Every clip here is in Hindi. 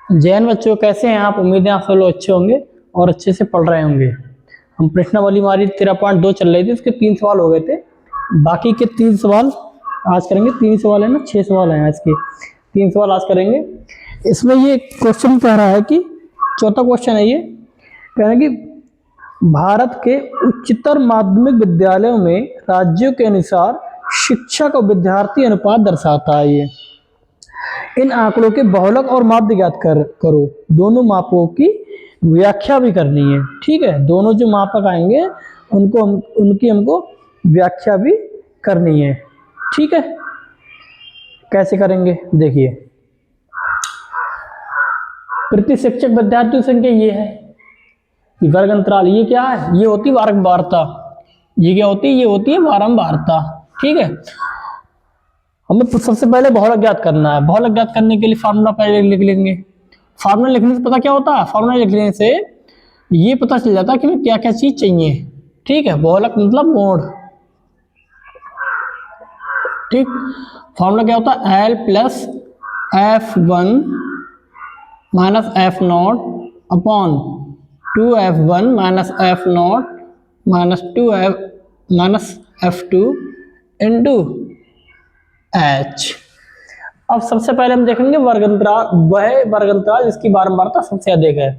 जैन बच्चों कैसे हैं आप? उम्मीद है आप सब लोग अच्छे होंगे और अच्छे से पढ़ रहे होंगे। हम प्रश्नावली हमारी 13.2 चल रही थी, उसके 3 सवाल हो गए थे। बाकी के 3 सवाल आज करेंगे। 3 सवाल है ना, 6 सवाल हैं आज के। 3 सवाल आज करेंगे। इसमें ये क्वेश्चन कह रहा है कि चौथा क्वेश्चन है, ये कह रहा है कि भारत के उच्चतर माध्यमिक विद्यालयों में राज्यों के अनुसार शिक्षक और विद्यार्थी अनुपात दर्शाता है। ये इन आंकड़ों के बहुलक और माध्य ज्ञात करो। दोनों मापों की व्याख्या भी करनी है। ठीक है, दोनों जो मापक आएंगे उनकी हमको व्याख्या भी करनी है। ठीक है, कैसे करेंगे देखिए। प्रति शिक्षक विद्यार्थी संख्या ये है, वर्ग अंतराल ये क्या है, ये होती बारंबारता। ये क्या होती है? ये होती है बारंबारता। ठीक है, हमें सबसे पहले बहुलक ज्ञात करना है। बहुलक ज्ञात करने के लिए फार्मूला पहले लिख लेंगे। फार्मूला लिखने से पता क्या होता है? फार्मूला लिखने से ये पता चल जाता है कि हमें क्या क्या चीज चाहिए। ठीक है, बहुलक मतलब मोड। ठीक, फार्मूला क्या होता है? L plus F1 minus F0 upon 2F1 minus F0 minus 2F minus F2 into H। अब सबसे पहले हम देखेंगे वर्ग अंतराल, वह वर्ग अंतराल जिसकी बारंबारता सबसे अधिक है।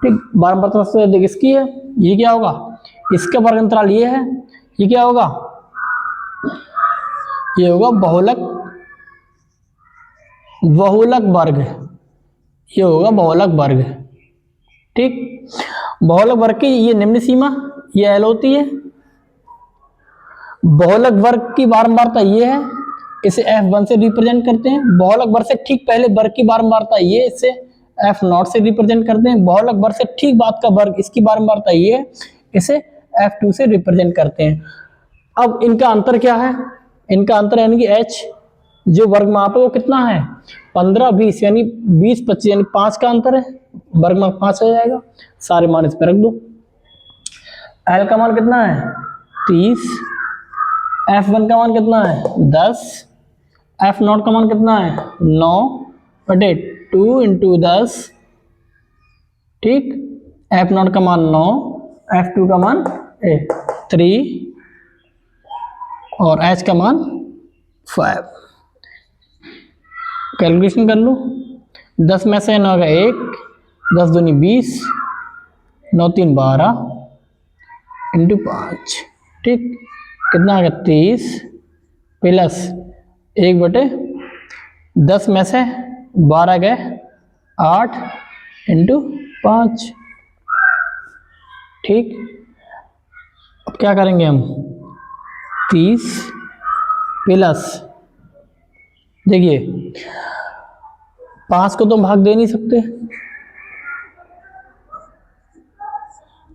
ठीक, बारंबारता सबसे अधिक इसकी है। ये क्या होगा? इसका वर्ग अंतराल ये है। ये क्या होगा? ये होगा बहुलक वर्ग। ये होगा बहुलक वर्ग। ठीक, बहुलक वर्ग की ये निम्न सीमा ये L होती है। बहुलक वर्ग की बारंबारता ये है, इसे F1 से रिप्रेजेंट करते हैं। बहुलक वर्ग से ठीक पहले वर्ग की बारंबारता ये, इसे F0 से रिप्रेजेंट करते हैं। बहुलक वर्ग से ठीक बाद का वर्ग, इसकी बारंबारता ये है, इसे F2 से रिप्रेजेंट करते हैं। अब इनका अंतर क्या है? इनका अंतर यानी कि H जो वर्ग माप है वो कितना है? 15 20 यानी 20 25 यानी 5 का अंतर है। वर्ग माप 5 हो जाएगा। सारे मान इस पर रख दो। L का मान कितना है? 30। F1 का मान कितना है? 10। F0 का मान कितना है? 9 बटे 2 इंटू 10। ठीक, F0 का मान 9, F2 का मान 3 और H का मान 5। कैलकुलेशन कर लो। 10 में से 9 का 1, 10 दूनी 20, 9 3 12 इंटू 5। ठीक, कितना आ गया? 30 प्लस 1 बटे 10 में से 12 गए 8 इंटू 5। ठीक, अब क्या करेंगे हम? 30 प्लस, देखिए 5 को तो हम भाग दे नहीं सकते,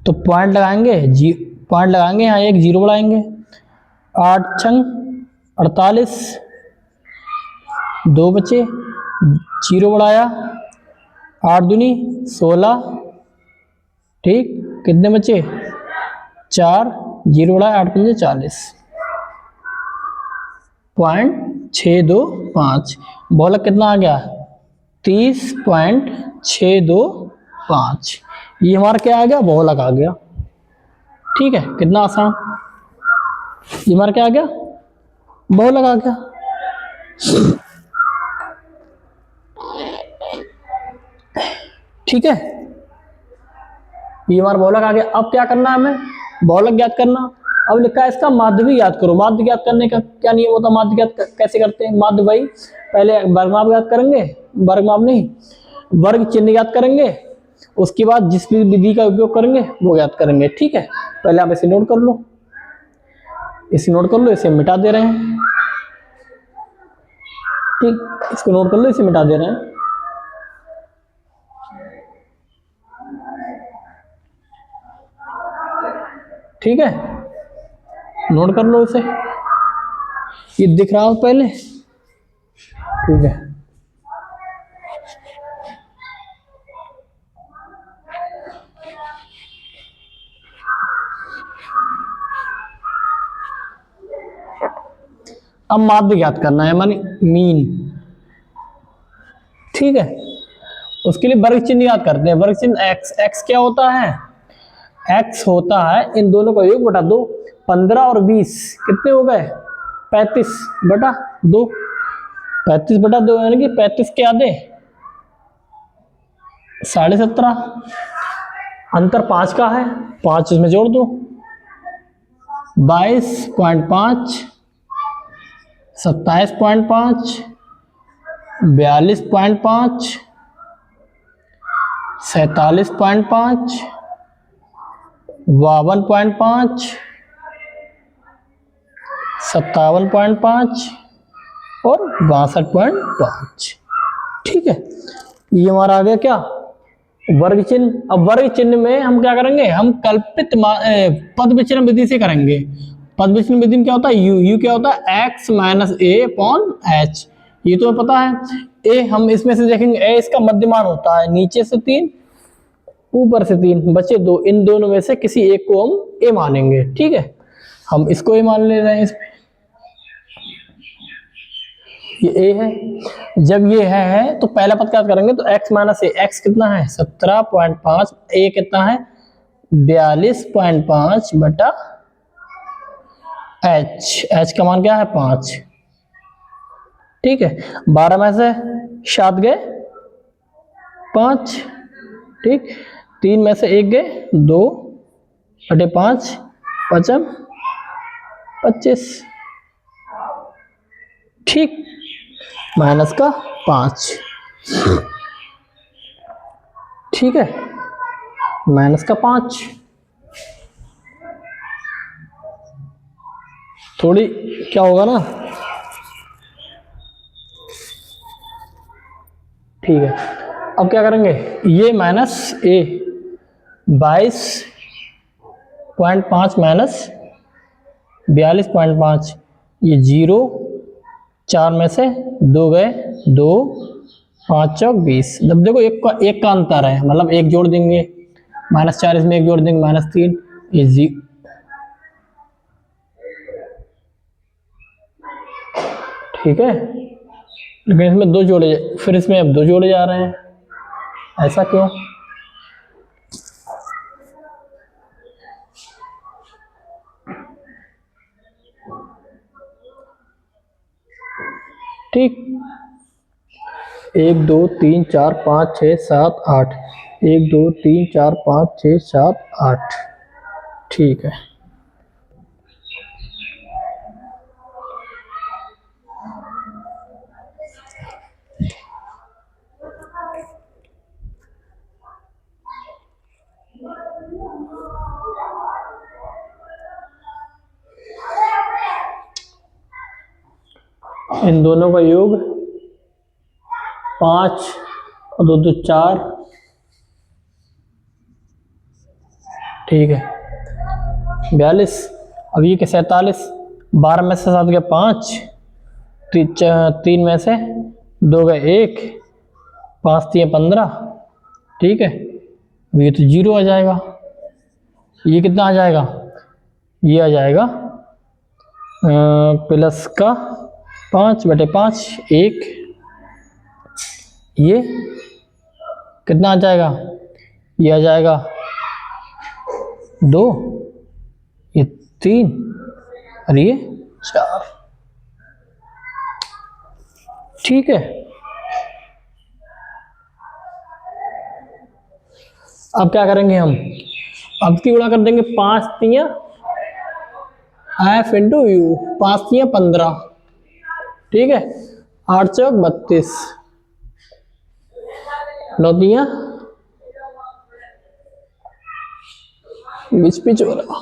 तो पॉइंट लगाएंगे। पॉइंट लगाएंगे, यहाँ एक जीरो बढ़ाएंगे। 8 छंग 48, 2 बचे, जीरो बढ़ाया, 8 दूनी 16। ठीक, कितने बचे? 4, जीरो बढ़ाया, 8 पंजे 40। 0.625। बहुलक कितना आ गया? 30.625। ये हमारा क्या आ गया? बहुलक आ गया। ठीक है, कितना आसान। ये हमारा क्या आ गया? बहुलक आ गया। ठीक है, ये हमारा बहुलक आ गया। अब क्या करना है हमें? बहुलक ज्ञात करना। अब लिखा है इसका माध्य भी ज्ञात करो। माध्य ज्ञात करने का क्या नियम होता है? माध्य ज्ञात कैसे करते हैं? माध्य भाई पहले वर्गमाप ज्ञात करेंगे, वर्गमाप नहीं वर्ग चिन्ह ज्ञात करेंगे, उसके बाद जिस भी विधि का उपयोग करेंगे वो ज्ञात करेंगे। ठीक है, पहले आप इसे नोट कर लो। इसे नोट कर लो, इसे मिटा दे रहे हैं। ठीक, इसको नोट कर लो, इसे मिटा दे रहे हैं। ठीक है, नोट कर लो इसे। ये दिख रहा हो पहले? ठीक है, अब माध्य ज्ञात करना है, मानी मीन। ठीक है, उसके लिए वर्ग चिन्ह याद करते हैं। वर्ग चिन्ह एक्स, एक्स क्या होता है? एक्स होता है इन दोनों का योग बटा 2। 15 और 20 कितने हो गए? 35 बटा 2। 35 बटा 2 यानी कि 35 के आधे 17.5। अंतर 5 का है, 5 इसमें जोड़ दो। 22.5, 27.5, 42.5, 47.5, 52.5, 57.5 और 62.5। ठीक है, ये हमारा आ गया क्या? वर्ग चिन्ह। अब वर्ग चिन्ह में हम क्या करेंगे? हम कल्पित पद विचलन विधि से करेंगे। पद विचलन विधि में क्या होता है? यू, यू क्या होता है? एक्स माइनस ए अपॉन एच। ये तो पता है। ए हम इसमें से देखेंगे, ए इसका मध्यमान होता है, नीचे से 3 ऊपर से 3 बचे 2, इन दोनों में से किसी एक को हम ए मानेंगे। ठीक है, हम इसको ए मान ले रहे हैं। इसमें ये ए है। जब ये है तो पहला पद क्या करेंगे? तो x माइनस ए, एक्स कितना है? 17.5, ए कितना है? 42.5 बटा h, h का मान क्या है? 5। ठीक है, 12 में से 7 गए 5। ठीक, 3 में से 1 गए 2 बटे 5, 5 25। ठीक, माइनस का 5। ठीक है, माइनस का 5। थोड़ी क्या होगा ना? ठीक है, अब क्या करेंगे? ये माइनस ए 22.5 माइनस 42.5, ये 0, 4 में से 2 गए 2, 5 चौक 20। जब देखो एक का अंतर है, मतलब एक जोड़ देंगे, -4 इसमें एक जोड़ देंगे -3, ये ठीक है, लेकिन इसमें 2 जोड़े, फिर इसमें अब 2 जोड़े जा रहे हैं, ऐसा क्यों? ठीक, 1 2 3 4 5 6 7 8, 1 2 3 4 5 6 7 8। ठीक है, इन दोनों का योग 5 और 2 2 4। ठीक है, 42। अब ये 47, 12 में से 7 गया 5, 3 में से 2 गए 1, 5 3 15। ठीक है, ये तो 0 आ जाएगा। ये कितना आ जाएगा? ये आ जाएगा प्लस का 5 बटे 5, 1। ये कितना आ जाएगा? ये आ जाएगा 2, ये 3 और ये 4। ठीक है, अब क्या करेंगे हम? अब की गुणा कर देंगे 5 3 f इंटू यू, 5 3 15। ठीक है, 8 चौक 32, 9 3 बीच बीच हो रहा,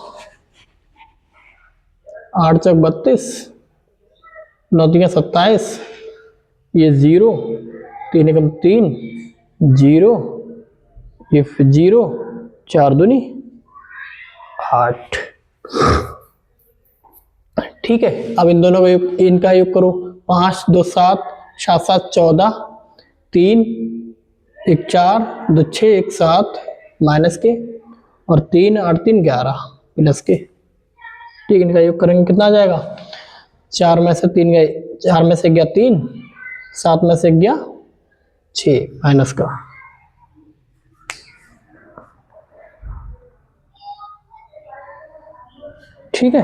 8 चौक 32, 9 3 27, ये 0, 3 एकम 3, 0, ये 0, 4 दूनी 8। ठीक है, अब इन दोनों का योग, इनका योग करो। 5 2 7, 7 7 14, 3 1 4, 2 6 1 7 माइनस के, और 3 8 3 11 प्लस के। ठीक, इनका योग करेंगे, कितना आ जाएगा? 4 में से 3 गए, 4 में से गया 3, 7 में से गया 6 माइनस का। ठीक है,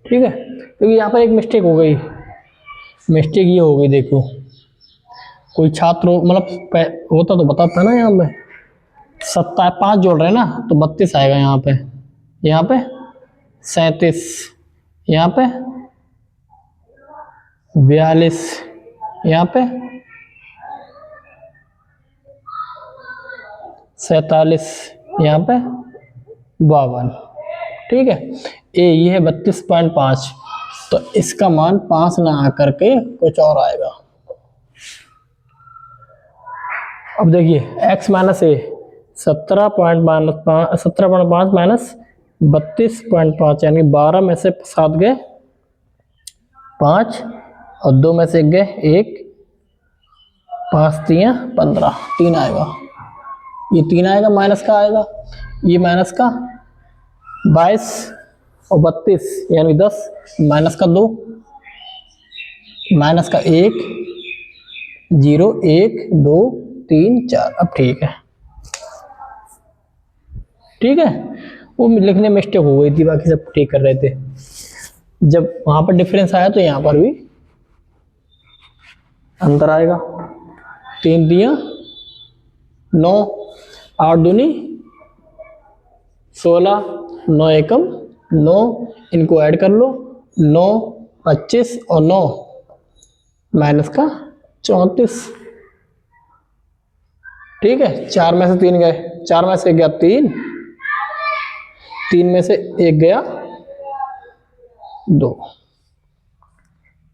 ठीक है। तो यहाँ पर एक मिस्टेक हो गई, मिस्टेक ये हो गई, देखो कोई छात्र मतलब होता तो बताता ना, यहाँ पे 5 जोड़ रहे हैं ना, तो 32 आएगा यहाँ पे, यहाँ पे 37, यहाँ पे 42, यहाँ पे 47, यहाँ पे 52, ठीक है। ये है 32.5, तो इसका मान 5 ना आकर के कुछ और आएगा। अब देखिए x माइनस ए 17.5 माइनस 32.5, यानी 12 में से 7 गए 5 और 2 में से 1 गए 1, 5 3 15, 3 आएगा, ये 3 आएगा, माइनस का आएगा, ये माइनस का 22 और 32 यानी 10, माइनस का 2, माइनस का 1, 0 1 2 3 4। अब ठीक है, ठीक है, वो लिखने में मिस्टेक हो गई थी, बाकी सब ठीक कर रहे थे। जब वहां पर डिफरेंस आया तो यहाँ पर भी अंतर आएगा। 3 दिया 9, 8 दूनी 16, 9 एकम 9, इनको ऐड कर लो, 9 25 और 9 माइनस का 34, ठीक है। 4 में से 3 गए, 4 में से 1 गया 3, 3 में से 1 गया 2,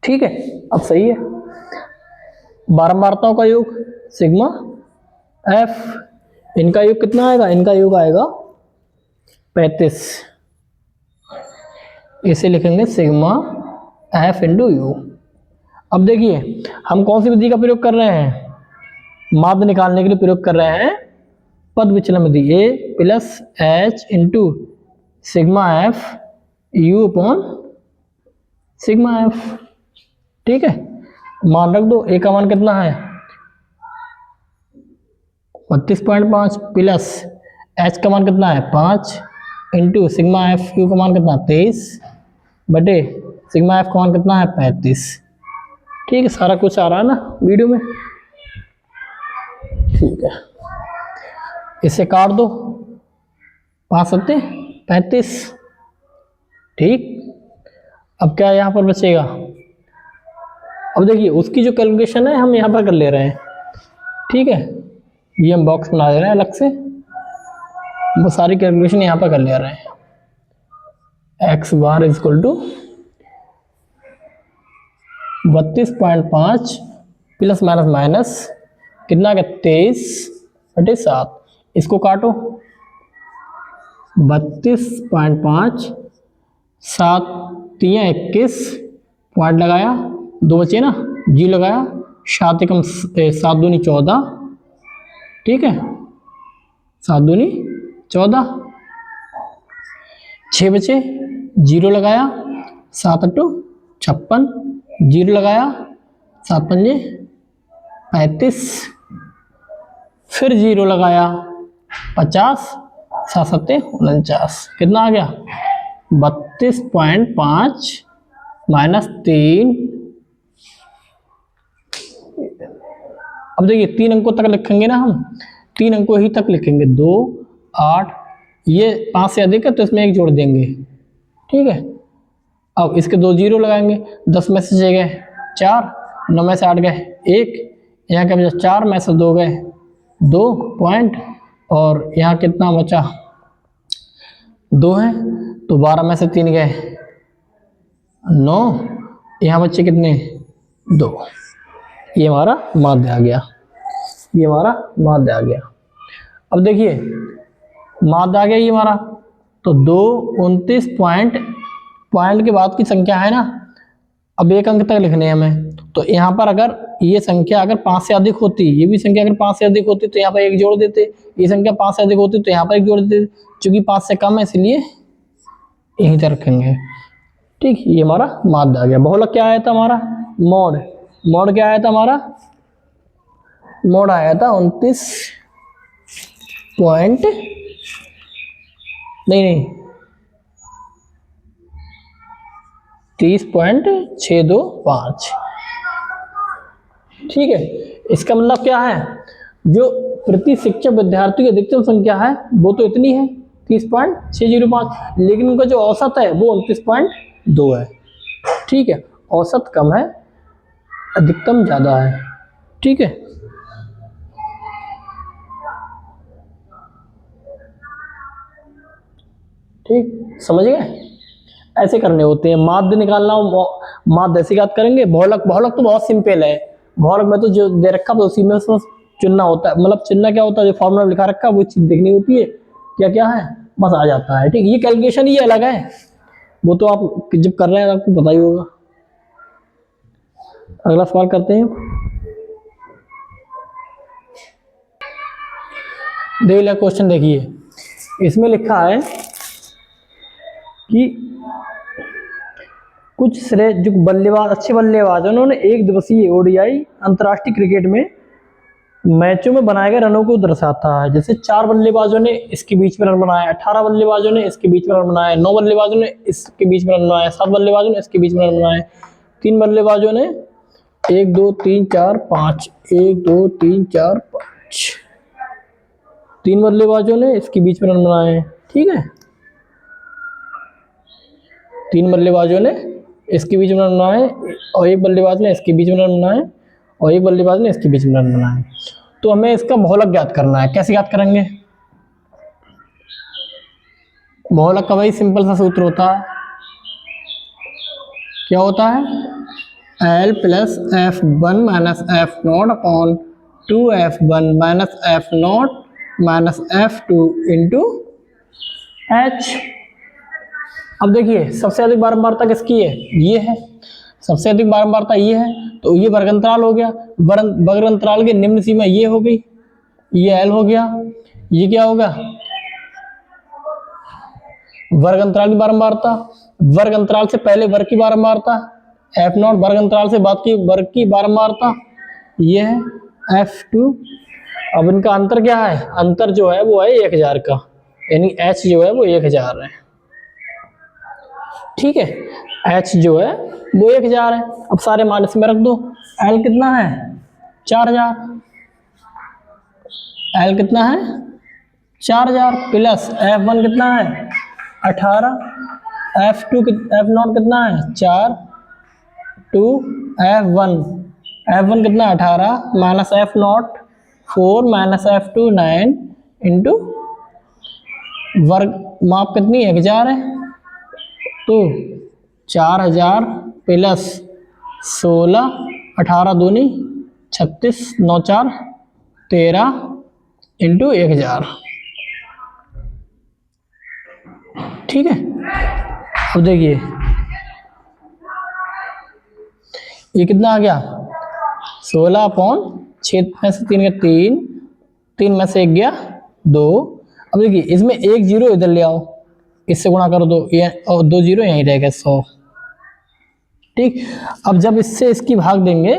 ठीक है। अब सही है, बारंबारताओं का योग सिग्मा एफ, इनका योग कितना आएगा, इनका योग आएगा 35, इसे लिखेंगे सिग्मा एफ इंटू यू। अब देखिए हम कौन सी विधि का प्रयोग कर रहे हैं, माध्य निकालने के लिए प्रयोग कर रहे हैं पद विचलन विधि, A plus H into sigma F U upon sigma F, ठीक है। मान रख दो, ए का मान कितना है 32.5 प्लस एच का मान कितना है 5 इंटू सिग्मा एफ यू का मान कितना 23 बटे सिग्मा एफ का मान कितना है 35, ठीक है। सारा कुछ आ रहा है ना वीडियो में, ठीक है। इसे काट दो, 5 सत्ते 35, ठीक। अब क्या यहाँ पर बचेगा, अब देखिए उसकी जो कैलकुलेशन है हम यहाँ पर कर ले रहे हैं, ठीक है। ये हम बॉक्स बना दे रहे हैं अलग से, वो सारी कैलकुलेशन यहाँ पर कर ले रहे हैं। X bar is equal to 32.5 plus minus minus कितना का 23/7, इसको काटो 32.5 7 3 21 पॉइंट लगाया, 2 बचे ना, जी लगाया, 7 एकम 7 दूनी 14, ठीक है, 7 दूनी 14, 6 बचे, 0 लगाया, 7 8 56, 0 लगाया, 7 पंजे 35, फिर 0 लगाया 50, 7 सत्ते 49, कितना आ गया 32.5 माइनस 3। अब देखिए 3 अंकों तक लिखेंगे ना हम, 3 अंकों ही तक लिखेंगे, 2 8, ये 5 से अधिक है तो इसमें 1 जोड़ देंगे, ठीक है। अब इसके 2 0 लगाएंगे, 10 में से 6 गए 4, 9 में से 8 गए 1, यहाँ क्या बचा 4 में से 2 गए 2 पॉइंट, और यहाँ कितना बचा 2 है, तो 12 में से 3 गए 9, यहाँ बच्चे कितने 2, ये हमारा माध्य आ गया, ये हमारा माध्य आ गया। अब देखिए माध्य आ गया ये हमारा, तो 2 29 पॉइंट के बाद की संख्या है ना, अब 1 अंक तक लिखने हैं हमें, तो यहाँ पर अगर ये संख्या अगर 5 से अधिक होती, ये भी संख्या अगर 5 से अधिक होती तो यहाँ पर 1 जोड़ देते, ये संख्या 5 से अधिक होती तो यहाँ पर 1 जोड़ देते, चूंकि 5 से कम है इसलिए यहीं तक रखेंगे, ठीक। ये हमारा माध्य आ गया। बहुलक क्या आया था हमारा, मॉड, मॉड क्या आया था हमारा मोड आया था 29 पॉइंट नहीं 30.625। ठीक है, इसका मतलब क्या है, जो प्रति शिक्षक विद्यार्थी की अधिकतम संख्या है वो तो इतनी है 30.605, लेकिन उनका जो औसत है वो 29.2 है। ठीक है, औसत कम है, अधिकतम ज्यादा है। ठीक है, ठीक, समझ गए? ऐसे करने होते हैं। माध्य निकालना हो, माध्य ऐसे याद करेंगे। बहुलक, बहुलक तो बहुत सिंपल है। बहुलक में तो जो दे रखा तो उसी में से चुनना होता है, मतलब चुनना क्या होता है, जो फॉर्मूला लिखा रखा वो चीज देखनी होती है, क्या क्या है, बस आ जाता है। ठीक, ये कैलकुलेशन ही अलग है, वो तो आप जब कर रहे हैं आपको पता ही होगा। अगला सवाल करते हैं। देखिए क्वेश्चन, देखिए इसमें लिखा है कि कुछ श्रेय जो बल्लेबाज, अच्छे बल्लेबाज हैं, उन्होंने एक दिवसीय ओडीआई अंतर्राष्ट्रीय क्रिकेट में मैचों में बनाए गए रनों को दर्शाता है। जैसे 4 बल्लेबाजों ने इसके बीच में रन बनाए, 18 बल्लेबाजों ने इसके बीच में रन बनाए, 9 बल्लेबाजों ने इसके बीच में रन बनाए, 7 बल्लेबाजों ने इसके बीच में रन बनाए, 3 बल्लेबाजों ने 1 2 3 4 5 1 2 3 4 5 3 बल्लेबाजों ने इसके बीच में रन बनाए। ठीक है, 3 बल्लेबाजों ने इसके बीच में रन बनाए और 1 बल्लेबाज ने इसके बीच में रन बनाए और 1 बल्लेबाज ने इसके बीच में रन बनाए। तो हमें इसका बहुलक ज्ञात करना है। कैसे ज्ञात करेंगे? बहुलक का वही सिंपल सा सूत्र होता है, क्या होता है, L plus F1 minus F0 upon 2F1 minus F0 minus F2 into H। अब देखिए सबसे अधिक बारंबारता किसकी है, ये है, सबसे अधिक बारंबारता ये है, तो ये वर्गंतराल हो गया। वर्गंतराल की निम्न सीमा ये हो गई, ये L हो गया, ये क्या होगा, वर्गंतराल की बारंबारता। वर्गंतराल से पहले वर्ग की बारंबारता F0, वर्गंतराल से बाद की वर्ग की बारंबारता ये है F2। अब इनका अंतर क्या है, अंतर जो है वो है 1000 का, यानी H जो है वो 1000 है। ठीक है, H जो है वो 1000 है। अब सारे मान इसमें रख दो। L कितना है, 4000, L कितना है 4000 प्लस F1 कितना है 18, F2 F0 कितना है 4 2 F1 कितना 18 minus F0 4 minus F2 9 into वर्ग माप कितनी 1000 है, तो 4000 प्लस 16 18 दूनी 36 9 4 13 इंटू 1000। ठीक है, अब देखिए ये कितना आ गया 16 अपॉन 6 में से 3 का 3 में से 1 गया 2। अब देखिए इसमें 1 0 इधर ले आओ, इससे गुणा कर दो, ये और 2 0 यहीं रह गए 100। ठीक, अब जब इससे इसकी भाग देंगे,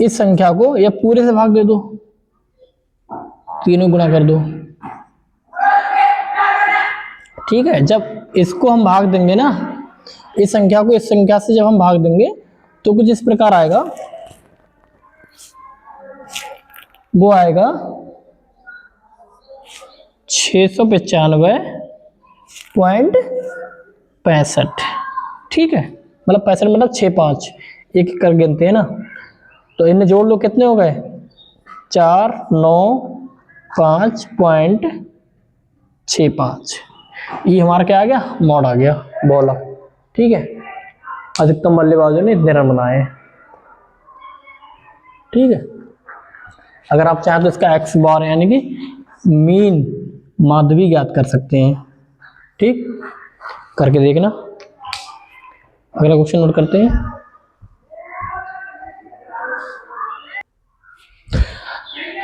इस संख्या को या पूरे से भाग दे दो, तीनों गुणा कर दो। ठीक है, जब इसको हम भाग देंगे ना, इस संख्या को इस संख्या से जब हम भाग देंगे तो कुछ इस प्रकार आएगा, वो आएगा 695.65। ठीक है, मतलब 65 मतलब 6 5 एक एक कर गिनते हैं ना, तो इन्हें जोड़ लो, कितने हो गए 495.65। ये हमारा क्या आ गया, मॉड आ गया, बहुलक। ठीक है, अधिकतम बल्लेबाजों ने इतने रन बनाए। ठीक है, अगर आप चाहें तो इसका एक्स बार यानी कि मीन माध्य भी ज्ञात कर सकते हैं। ठीक, करके देखना। अगला क्वेश्चन नोट करते हैं।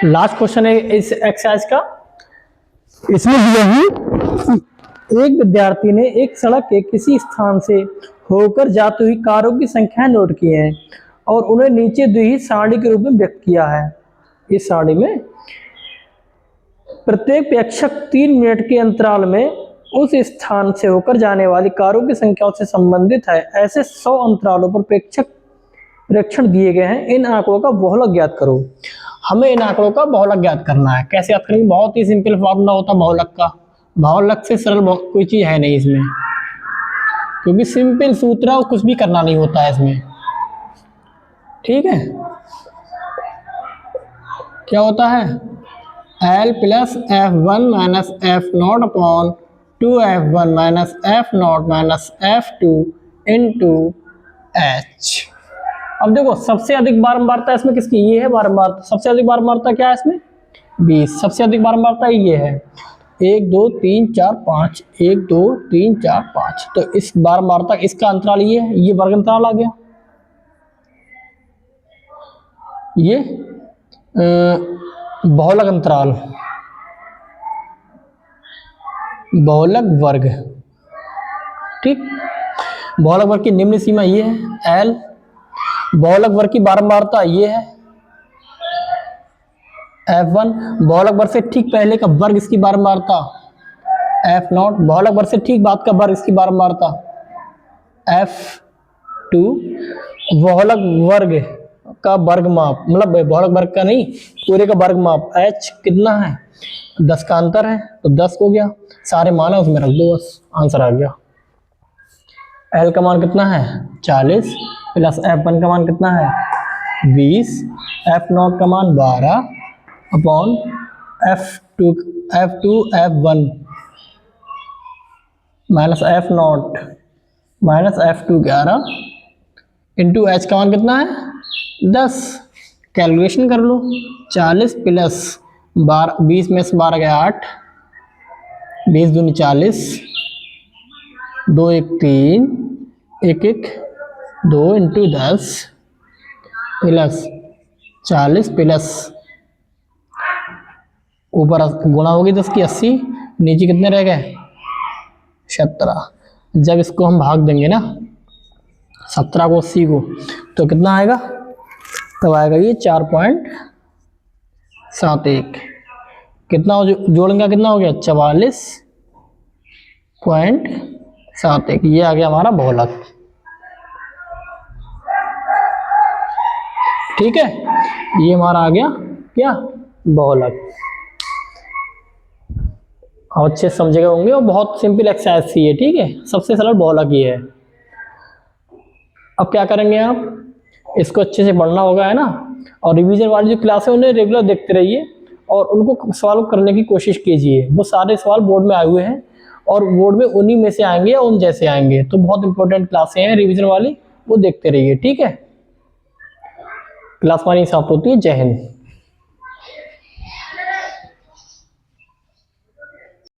लास्ट क्वेश्चन है इस एक्सरसाइज का। इसमें दिया है एक विद्यार्थी ने एक सड़क के किसी स्थान से होकर जाती हुई कारों की संख्या नोट की है और उन्हें नीचे दी हुई सारणी के रूप में व्यक्त किया है। इस सारणी में प्रत्येक प्रेक्षक 3 मिनट के अंतराल में उस स्थान से होकर जाने वाली कारों की संख्याओं से संबंधित है। ऐसे 100 अंतरालों पर प्रेक्षण दिए गए हैं। इन आंकड़ों का बहुलक ज्ञात करो। हमें इन आंकड़ों का बहुलक ज्ञात करना है। कैसे ज्ञात करेंगे? बहुत ही सिंपल फॉर्मूला होता है बहुलक का। बहुलक से सरल कोई चीज है नहीं इसमें, क्योंकि सिंपल सूत्र है, कुछ भी करना नहीं होता है इसमें। ठीक है, क्या होता है? L plus F1 minus F0 upon 2F1 minus F0 minus F2 into H। अब देखो सबसे अधिक बारंबारता इसमें किसकी? ये है बारंबारता। सबसे अधिक बारंबारता क्या है इसमें? 20। सबसे अधिक बारंबारता ये है 1 2 3 4 5, 1 2 3 4 5। तो इस बारंबारता इसका अंतराल ये है, ये वर्ग अंतराल आ गया। ये बहुलक अंतराल, बहुलक वर्ग। ठीक, बहुलक वर्ग की निम्न सीमा ये है L। बहुलक वर्ग की बारंबारता ये है F1। बहुलक वर्ग से ठीक पहले का वर्ग इसकी बारंबारता F0। बहुलक वर्ग से ठीक बाद का वर्ग इसकी बारंबारता F2। बहुलक वर्ग का वर्ग माप, मतलब बहुलक वर्ग का नहीं, पूरे का वर्ग माप H कितना है? 10 का अंतर है, तो 10 हो गया। सारे मान है उसमें रख दो, बस आंसर आ गया। L का मान कितना है? 40 प्लस F1 का मान कितना है? 20, F0 का मान 12 upon F2 F1 minus F0 minus F2 11 into H का मान कितना है? 10। कैलकुलेशन कर लो। 40 प्लस 12, 20 में से 12 गया 8, 20 दूनी 40, 2 1 3, 1 1 2 इंटू 10 प्लस 40 प्लस ऊपर गुणा होगी 10 की 80, नीचे कितने रह गए? 17। जब इसको हम भाग देंगे ना 17 को 80 को, तो कितना आएगा? तब आएगा ये 4.71। कितना जोड़ेंगे? कितना हो गया? 44.71। ये आ गया हमारा बहुलक। ठीक है, ये हमारा आ गया क्या? बहुलक। और अच्छे समझे गए होंगे, और बहुत सिंपल एक्सरसाइज थी ये। ठीक है, सबसे सरल बहुलक ये है। अब क्या करेंगे आप? इसको अच्छे से पढ़ना होगा, है ना। और रिवीजन वाली जो क्लास है उन्हें रेगुलर देखते रहिए और उनको सवाल करने की कोशिश कीजिए। वो सारे सवाल बोर्ड में आए हुए हैं और बोर्ड में उन्हीं में से आएंगे या उन जैसे आएंगे। तो बहुत इंपॉर्टेंट क्लासें हैं रिवीजन वाली, वो देखते रहिए। ठीक है, क्लास हमारी समाप्त होती है। जय हिंद।